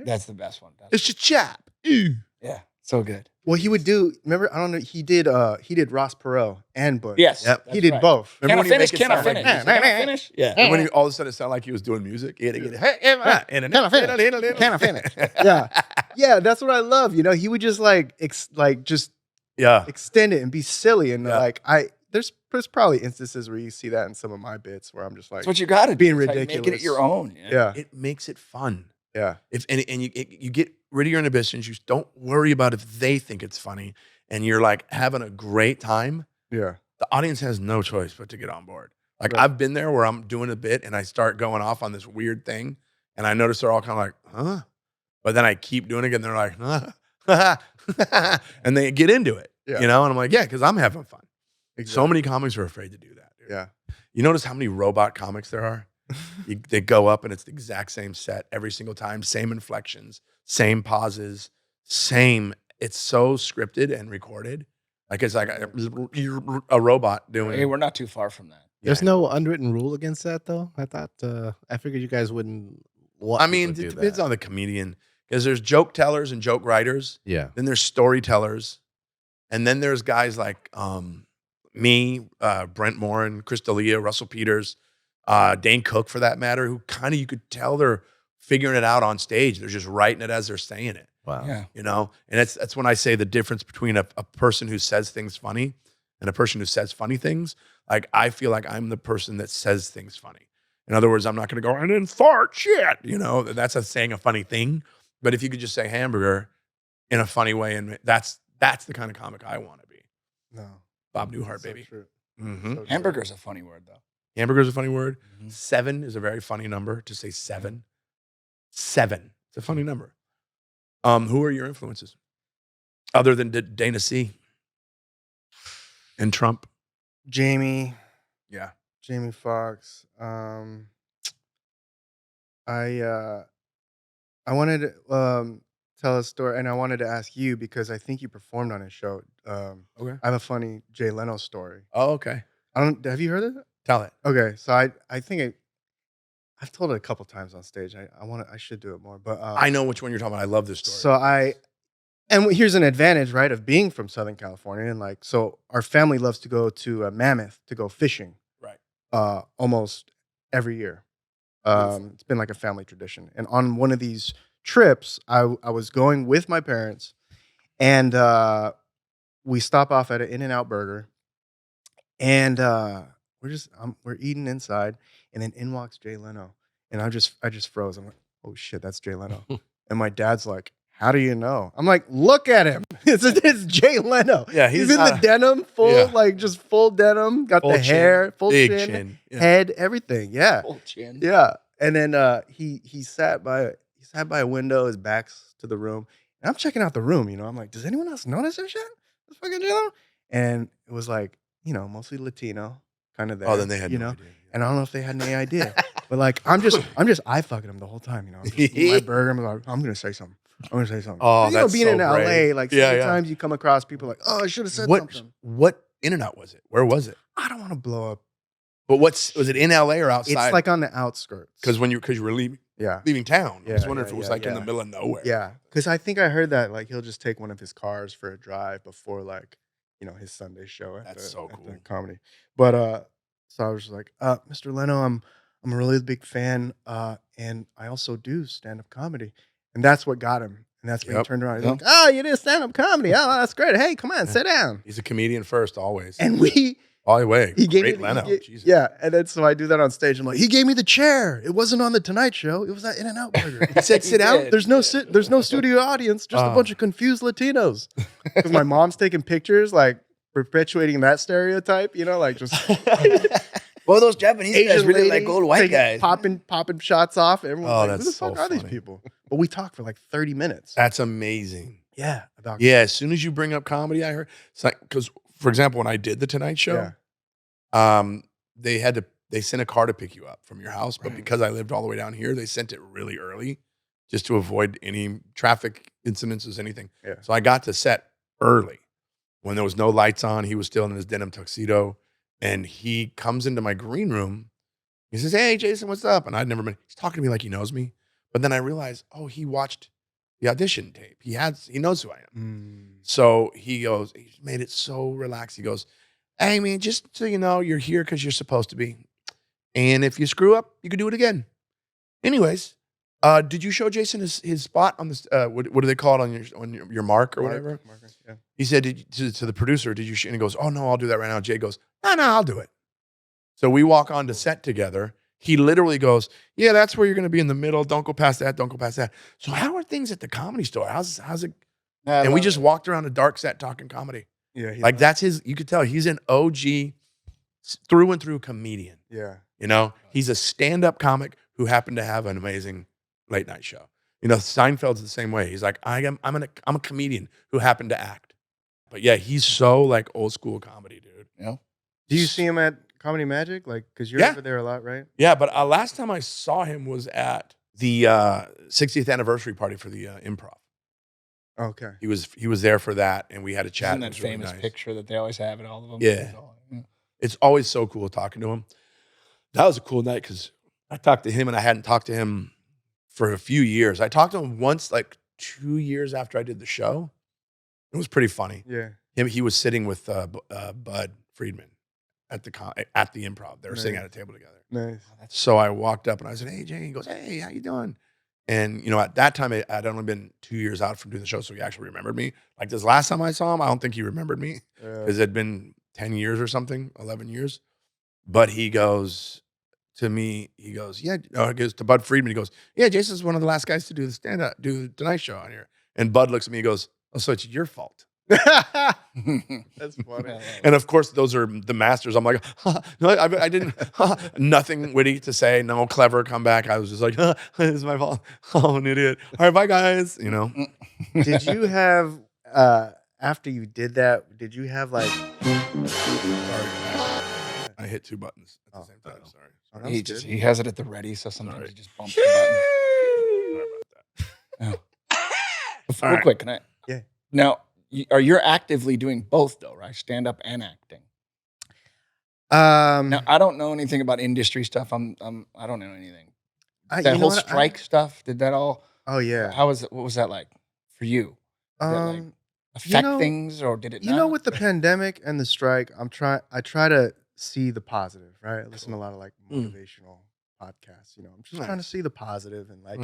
That's the best one. It's your chap. Ew. Yeah. So good. Well, he would do. Remember, I don't know. He did Ross Perot and Bush. Yes. Yep. that's He did right. both. Can I Remember when he finish? make it Can I sound like finish? music? Can I finish? Yeah. And when he all of a sudden it sounded like he was doing music. He had to get it. Can I finish? Can I finish? Yeah, yeah. That's what I love. You know, he would just like just extend it and be silly. And like there's probably instances where you see that in some of my bits where I'm just like, that's what you got to being do. ridiculous. Make it your own. Yeah. It makes it fun. Yeah. You get rid of your inhibitions. You don't worry about if they think it's funny, and you're like having a great time. Yeah. The audience has no choice but to get on board. Like I've been there where I'm doing a bit and I start going off on this weird thing, and I notice they're all kind of like, huh? But then I keep doing it and they're like, huh? And they get into it, you know? And I'm like, yeah, because I'm having fun. Exactly. So many comics are afraid to do that. Dude. Yeah. You notice how many robot comics there are? They go up and it's the exact same set every single time, same inflections, same pauses, same. It's so scripted and recorded. Like it's like a robot doing. Hey, we're not too far from that. There's no unwritten rule against that, though. I figured you guys wouldn't. I mean, it depends on the comedian, because there's joke tellers and joke writers. Yeah. Then there's storytellers, and then there's guys like me, Brent Morin, Chris D'Elia, Russell Peters, Dane Cook, for that matter, who kind of you could tell they're figuring it out on stage. They're just writing it as they're saying it. Wow. Yeah. You know, and that's when I say the difference between a person who says things funny and a person who says funny things. Like, I feel like I'm the person that says things funny. In other words, I'm not going to go, and then fart shit. You know, that's saying a funny thing. But if you could just say hamburger in a funny way, and that's the kind of comic I want to be. No. Bob Newhart, So baby. true. Mm-hmm. So Hamburger's a funny word, though. Hamburger's a funny word. Mm-hmm. 7 is a very funny number. To say 7. 7. It's a funny number. Who are your influences? Other than Dana C. and Trump? Jamie. Yeah. Jamie Foxx. I wanted to tell a story, and I wanted to ask you because I think you performed on his show. Okay. I have a funny Jay Leno story. Oh, okay. Have you heard of it? Tell it. Okay, so I think I've told it a couple times on stage. I should do it more, but I know which one you're talking about. I love this story. And here's an advantage, right, of being from Southern California, and like, so our family loves to go to Mammoth to go fishing, right? Almost every year. It's been like a family tradition. And on one of these trips, I was going with my parents, and we stop off at an In-N-Out Burger, and we're eating inside, and then in walks Jay Leno, and I just froze. I'm like, oh shit, that's Jay Leno. And my dad's like, how do you know? I'm like, look at him. It's Jay Leno. Yeah, he's in the denim, just full denim, got the hair, full chin, head, everything. Yeah, Full chin. yeah. And then he sat by a window, his back's to the room, and I'm checking out the room. You know, I'm like, does anyone else notice this shit? This fucking Jay Leno? And it was like, you know, mostly Latino, kind of there. Oh, then they had no idea. Yeah. And I don't know if they had any idea, but like, I'm just eye fucking him the whole time. You know, I'm just eating my burger. I'm like, I'm gonna say something. Oh, you know, that's being so in LA, great. like sometimes you come across people like, oh, I should have said something. What In-N-Out was it? Where was it? I don't want to blow up. But was it in LA or outside? It's like on the outskirts. Because you were leaving town. I was wondering if it was like in the middle of nowhere. Yeah, because I think I heard that like he'll just take one of his cars for a drive before like, you know, his Sunday show at the comedy. But so I was just like, Mr. Leno, I'm a really big fan, and I also do stand-up comedy. And that's what got him. And that's when he turned around. He's like, oh, you do stand-up comedy. Oh, that's great. Hey, come on, sit down. He's a comedian first, always. And all the way. He gave Great me Leno. Jesus. Yeah. And then so I do that on stage. I'm like, he gave me the chair. It wasn't on the Tonight Show. It was that In-N-Out Burger. He said, sit down. There's no studio audience, just a bunch of confused Latinos. Because my mom's taking pictures, like perpetuating that stereotype, you know, like just well, those Japanese guys really like old white guys. Popping shots off. Everyone's like, who the fuck are funny. these people? But we talked for like 30 minutes. That's amazing. Yeah. As soon as you bring up comedy, I heard. It's like, because, for example, when I did the Tonight Show, they sent a car to pick you up from your house. But because I lived all the way down here, they sent it really early just to avoid any traffic incidences, anything. Yeah. So I got to set early. When there was no lights on, he was still in his denim tuxedo. And he comes into my green room. He says, hey, Jason, what's up? And I'd never been, he's talking to me like he knows me. But then I realized, he watched the audition tape. He knows who I am. So he goes, he made it so relaxed. He goes, hey, man, just so you know, you're here because you're supposed to be. And if you screw up, you can do it again. Anyways, Did you show Jason his spot on this? What do they call it on your mark or whatever? Marker, yeah. He said to the producer, "Did you?" And he goes, "Oh no, I'll do that right now." Jay goes, "No, I'll do it." So we walk on to set together. He literally goes, "Yeah, that's where you're going to be in the middle. Don't go past that. Don't go past that." So how are things at the Comedy Store? How's it? And we just walked around a dark set talking comedy. Yeah, like that's his. You could tell he's an OG through and through comedian. Yeah, you know, he's a stand-up comic who happened to have an amazing late night show. You know, Seinfeld's the same way. He's like, I'm a comedian who happened to act. But yeah, he's so like old school comedy, dude. You know? Do you see him at Comedy Magic? Like, because you're over there a lot, right? Yeah, but last time I saw him was at the 60th anniversary party for the Improv. Okay. He was there for that, and we had a chat. Isn't that famous picture that they always have at all of them? Yeah. It's always so cool talking to him. That was a cool night because I talked to him, and I hadn't talked to him for a few years. I talked to him once, like 2 years after I did the show. It was pretty funny. Yeah. He was sitting with Bud Friedman at the Improv. They were sitting at a table together. Nice. So I walked up and I said, "Hey, Jay." He goes, "Hey, how you doing?" And, you know, at that time, I'd only been 2 years out from doing the show, so he actually remembered me. Like this last time I saw him, I don't think he remembered me because it had been 10 years or something, 11 years. But he goes to me, he goes, "Yeah," he goes to Bud Friedman. He goes, "Yeah, Jason's one of the last guys to do the Tonight Show on here." And Bud looks at me, he goes, "Oh, so it's your fault." That's funny. And of course, those are the masters. I'm like, no, I didn't, nothing witty to say, no clever comeback. I was just like, this is my fault. Oh, an idiot. All right, bye guys. You know. Did you have after you did that? Did you have like? Sorry, I hit two buttons at the same time. Sorry. He has it at the ready, so sometimes he just bumps the button. Sorry about that. Oh. Real quick, can I? Yeah. Now, you're actively doing both though, right? Stand up and acting. Now, I don't know anything about industry stuff. I don't know anything. That whole strike stuff. Did that all? Oh yeah. What was that like for you? Did that, like, affect things, or did it? You know, with the pandemic and the strike, I try to see the positive, right? I listen to a lot of like motivational podcasts. You know, I'm just trying to see the positive and like,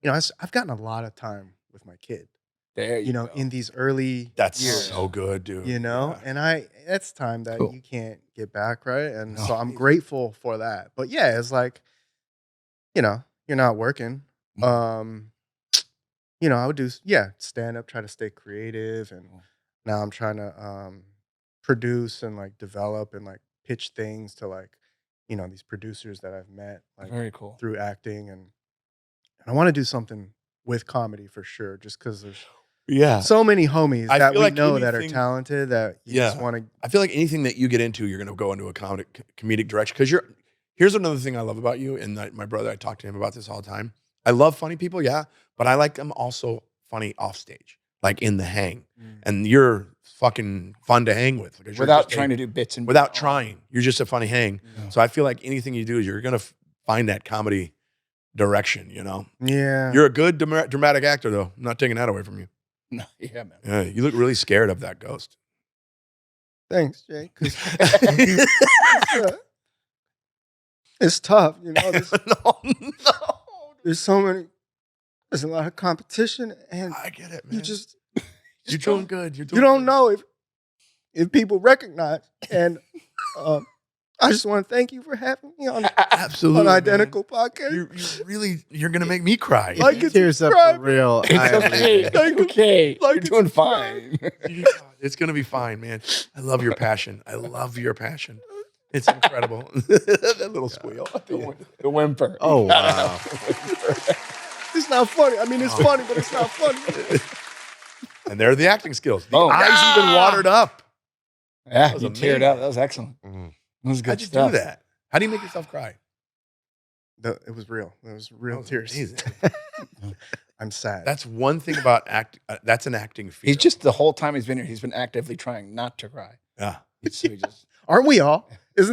you know, I've gotten a lot of time with my kid. There you know, go. in these early That's years, so good, dude. You know, and it's time that you can't get back, right? And so I'm grateful for that. But yeah, it's like, you know, you're not working. You know, I would do stand up, try to stay creative, and now I'm trying to produce and like develop and like pitch things to like, you know, these producers that I've met like very cool through acting, and I want to do something with comedy for sure, just because there's so many homies that we know that are talented that you just want to. I feel like anything that you get into, you're going to go into a comedic direction. Because here's another thing I love about you, and my brother, I talk to him about this all the time. I love funny people, but I like them also funny off stage, like in the hang. And you're fucking fun to hang with. Without trying to do bits and without trying. You're just a funny hang. So I feel like anything you do, you're going to find that comedy direction, you know? Yeah. You're a good dramatic actor, though. I'm not taking that away from you. No, yeah, man. Yeah, you look really scared of that ghost. Thanks, Jay. It's tough, you know. There's there's a lot of competition, and I get it, man. You're doing good. You don't know if people recognize, and I just want to thank you for having me on Unidentical podcast. You're gonna make me cry. Like it's tears up for real. It's okay. You're doing fine. It's gonna be fine, man. I love your passion. It's incredible. That little squeal. The whimper. Oh, wow. It's not funny. I mean, it's funny, but it's not funny. And there are the acting skills. The eyes even watered up. Yeah, you teared up. That was excellent. That was good How'd you stuff. do that? How do you make yourself cry? It was real. It was real tears. I'm sad. That's one thing about that's an acting feat. He's just, the whole time he's been here, he's been actively trying not to cry. Yeah. Aren't we all? That's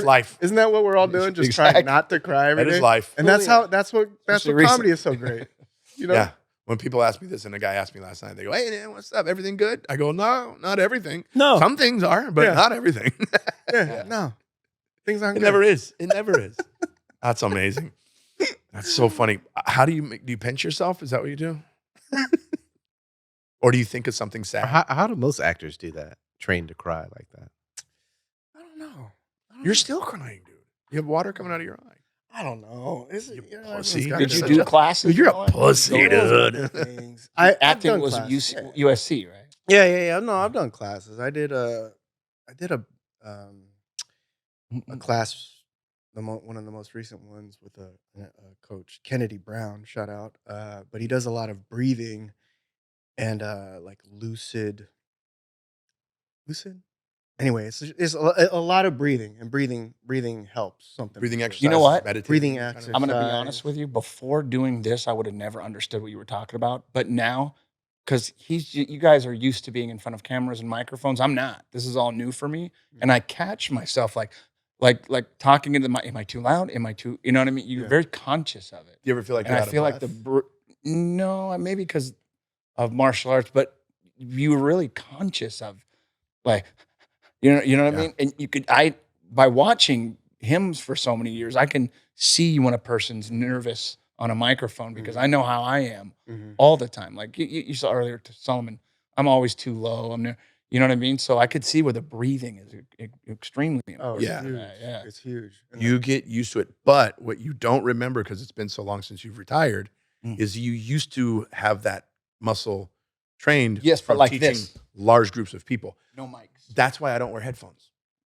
life. Isn't that what we're all doing? Just trying not to cry every day? That is life. And that's what comedy is so great. You know? Yeah. When people ask me this, and a guy asked me last night, they go, "Hey, man, what's up? Everything good?" I go, "No, not everything. No. Some things are, but not everything." No. Things aren't It good. never is. It never is. That's amazing. That's so funny. How do you pinch yourself? Is that what you do? Or do you think of something sad? How do most actors do that? Trained to cry like that? I don't know. You're still crying, dude. You have water coming out of your eye. I don't know. You everyone's pussy. got Did you such do a- classes? Dude, you're and all a that? pussy, those dude. things. I've Acting done was classes, USC, right? Yeah. No, I've done classes. I did a class, one of the most recent ones with a coach, Kennedy Brown. Shout out. But he does a lot of breathing and like lucid. Anyway, it's a lot of breathing, and breathing helps something. Breathing for- exercise. You know what? Meditating, Breathing kind of. exercise. I'm going to be honest with you. Before doing this, I would have never understood what you were talking about. But now, because you guys are used to being in front of cameras and microphones, I'm not. This is all new for me, and I catch myself like talking into the mic. Am I too loud? Am I too? You know what I mean? You're Yeah. very conscious of it. Do you ever feel like And you're I out of feel like breath? no, maybe because of martial arts, but you were really conscious of like, you know what Yeah. I mean? And by watching him for so many years, I can see when a person's nervous on a microphone because I know how I am all the time. Like you saw earlier to Solomon, I'm always too low. You know what I mean? So I could see where the breathing is extremely Oh, important. it's Yeah. huge. Yeah. It's huge. And You get used to it. But what you don't remember, because it's been so long since you've retired, Mm. is you used to have that muscle trained Yes, but from like teaching this. large groups of people. No mics. That's why I don't wear headphones.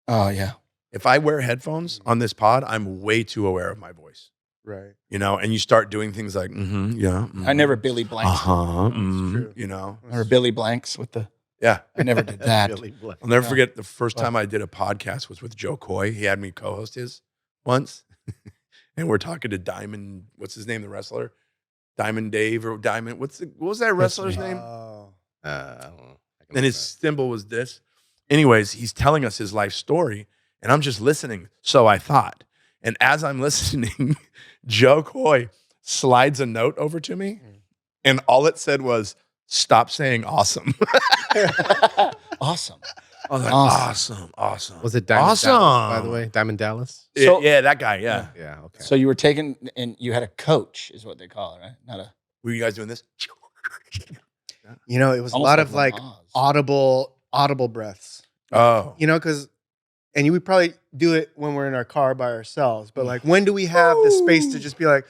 Oh yeah. If I wear headphones on this pod, I'm way too aware of my voice. right. You know, and you start doing things like, yeah. I never Billy Blanks. true. You know, Or Billy Blanks with the. yeah. I never did that. Really blunt. I'll never Yeah. forget the first time I did a podcast was with Joe Coy. He had me co-host his once. And we're talking to Diamond, what's his name, the wrestler? Diamond Dave or Diamond, what was that wrestler's name? Oh. I don't know. And his symbol was this. Anyways, he's telling us his life story, and I'm just listening. So I thought. And as I'm listening, Joe Coy slides a note over to me, and all it said was, "Stop saying awesome." Awesome. I was like, Awesome. awesome. Was it Diamond Awesome. Dallas, by the way? Diamond Dallas? So- yeah, that guy, yeah. Yeah, okay. So you were taken and you had a coach, is what they call it, right? Not a. Were you guys doing this? You know, it was a Almost lot like of like Lamaze. audible breaths. Oh. You know, because we probably do it when we're in our car by ourselves. But like, when do we have the space to just be like,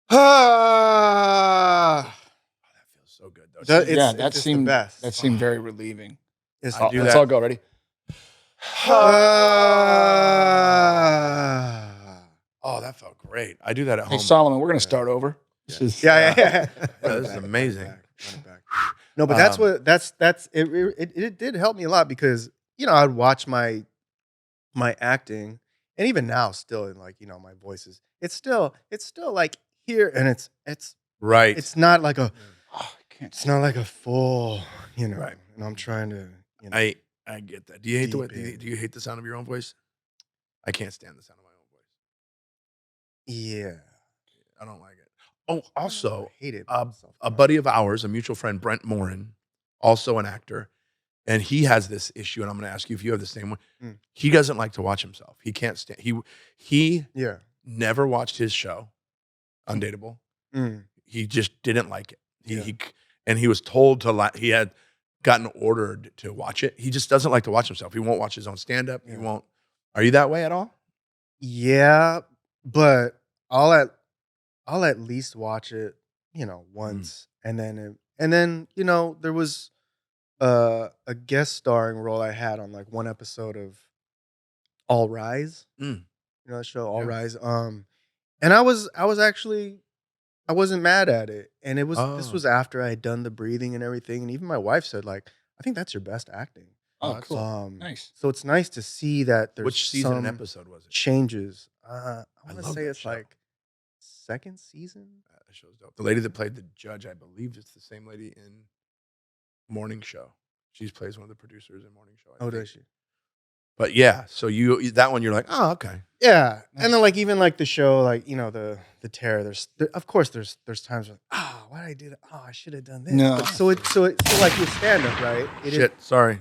ah? That feels so good, though. That- See, it's That just seemed the best. That seemed very relieving. It's I do Let's that. all go. Ready? Oh, that felt great. I do that at Hey home. Solomon, we're gonna start over. This is Yeah. Yeah, Run this it is back, amazing. run it back. No, but that's Um, what it did help me a lot because I'd watch my acting, and even now still in like my voices, it's still like here, and it's Right. it's not like a Oh, I can't. it's not like a full Right. and I'm trying to I get that. Do you hate the way, Deep in. do you hate the sound of your own voice? I can't stand the sound of my own voice. yeah. I don't like it. Oh, also, I hate it. a buddy of ours, a mutual friend, Brent Morin, also an actor, and he has this issue, and I'm going to ask you if you have the same one. Mm. He doesn't like to watch himself. He can't stand. He Yeah. never watched his show, Undateable. Mm. He just didn't like it. Yeah. And he was told to he had gotten ordered to watch it. He just doesn't like to watch himself. He won't watch his own stand up. He Yeah. won't. Are you that way at all? Yeah, but I'll at least watch it, once, and then there was a guest starring role I had on like one episode of All Rise. Mm. You know that show, All Yeah. Rise. And I was actually I wasn't mad at it, and this Oh. was after I had done the breathing and everything, and even my wife said like, I think that's your best acting. Oh, that's cool. Nice. So it's nice to see that there's Which season and some episode was it? changes. I want to love say that it's show. like second season. That show's dope. The lady that played the judge, I believe it's the same lady in Morning Show. She plays one of the producers in Morning Show. I Oh, think. does she? But yeah, so that one you're like, oh, okay. Yeah, and then like even like the show, like the terror. Of course there's times when why did I do that? Oh, I should have done this. No. But so like with stand up, right? Shit, sorry.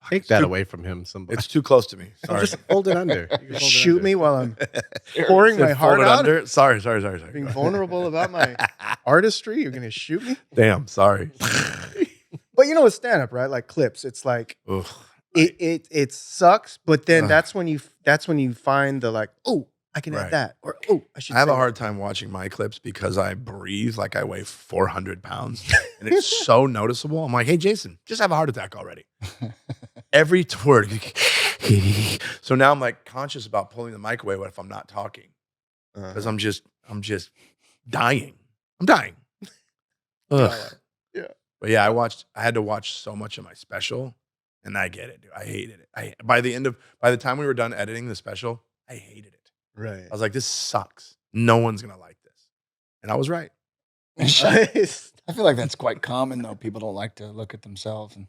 Take that away from him. Somebody. It's too close to me. Sorry. Just fold it under. You can fold it Shoot under. me while I'm pouring my heart Fold it out. under. Sorry. Being vulnerable about my artistry. You're gonna shoot me. Damn. Sorry. But you know, with stand up, right? Like clips, it's like Ugh. it sucks. But then Ugh. that's when you find the like, oh, I can Right. add that, or oh, I should. I have say a hard time watching my clips because I breathe like I weigh 400 pounds, and it's so noticeable. I'm like, hey, Jason, just have a heart attack already. Every word. So now I'm like conscious about pulling the mic away. What if I'm not talking? Because I'm just dying. I'm dying. Ugh. Yeah. But yeah, I had to watch so much of my special, and I get it, dude. I hated it. By the time we were done editing the special, I hated it. Right. I was like, this sucks. No one's gonna like this. And I was right. I feel like that's quite common though. People don't like to look at themselves, and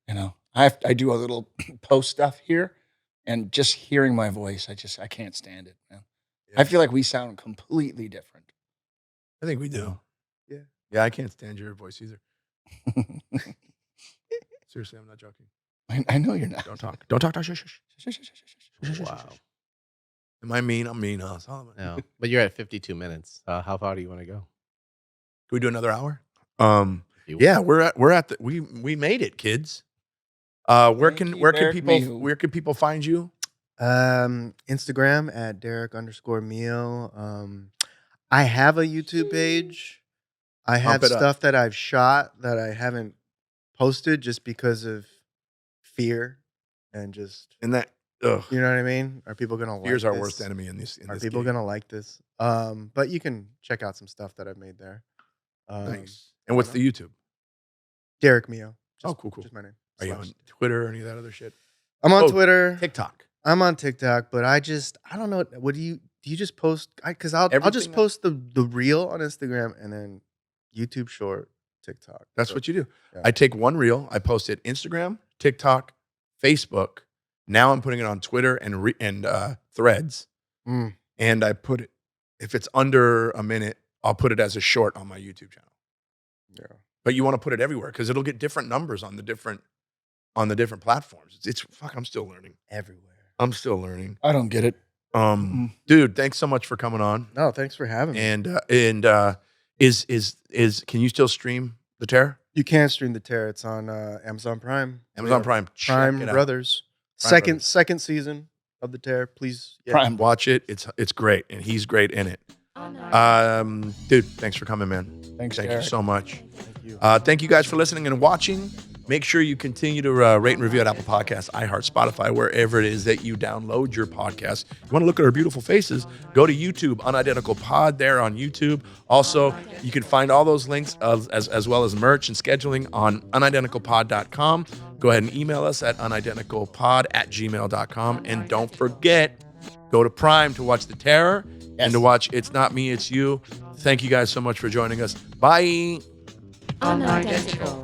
you know, I do a little post stuff here, and just hearing my voice, I can't stand it, man. Yeah. I feel like we sound completely different. I think we do. Yeah. Yeah, I can't stand your voice either. Seriously, I'm not joking. I know you're not. Don't talk. Don't talk. Shush, shush. Wow. Am I mean? I'm mean, huh? Solomon? No, but you're at 52 minutes. How far do you want to go? Can we do another hour? You- Yeah, we made it, kids. Where Thank can you, Derek Mio. where can people find you? Instagram at Derek_Mio. I have a YouTube page. I have it up. stuff that I've shot that I haven't posted just because of fear and just, And that ugh, you know what I mean? Are people gonna like fear's our this? worst enemy in this. Are people gonna like this? But you can check out some stuff that I've made there. Nice. And what's the YouTube? Derek Mio. Oh, cool. Just my name. Are you Slash. on Twitter or any of that other shit? I'm on Oh, Twitter. TikTok. I'm on TikTok, but I don't know. What do you just post? Because I'll just Everything post the reel on Instagram and then YouTube short, TikTok. That's So, what you do. yeah. I take one reel, I post it Instagram, TikTok, Facebook. Now I'm putting it on Twitter and Threads, Mm. and I put it. If it's under a minute, I'll put it as a short on my YouTube channel. Yeah. But you want to put it everywhere because it'll get different numbers on the different platforms. It's fuck. I'm still learning. Everywhere. I'm still learning. I don't get it. Dude, thanks so much for coming on. No, thanks for having me. And is can you still stream The Terror? You can stream The Terror. It's on Amazon Prime. Amazon Yeah. Prime. Check Prime it out. Brothers. Prime Brothers. Second season of The Terror. Please. Yeah. Prime. Watch it. It's great, and he's great in it. Dude, thanks for coming, man. Thanks, Thank you Derek. so much. Thank you. Thank you guys for listening and watching. Make sure you continue to rate and review at Apple Podcasts, iHeart, Spotify, wherever it is that you download your podcast. You want to look at our beautiful faces? Go to YouTube, Unidentical Pod there on YouTube. Also, you can find all those links as well as merch and scheduling on unidenticalpod.com. Go ahead and email us at unidenticalpod@gmail.com. And don't forget, go to Prime to watch The Terror and to watch It's Not Me, It's You. Thank you guys so much for joining us. Bye. Unidentical.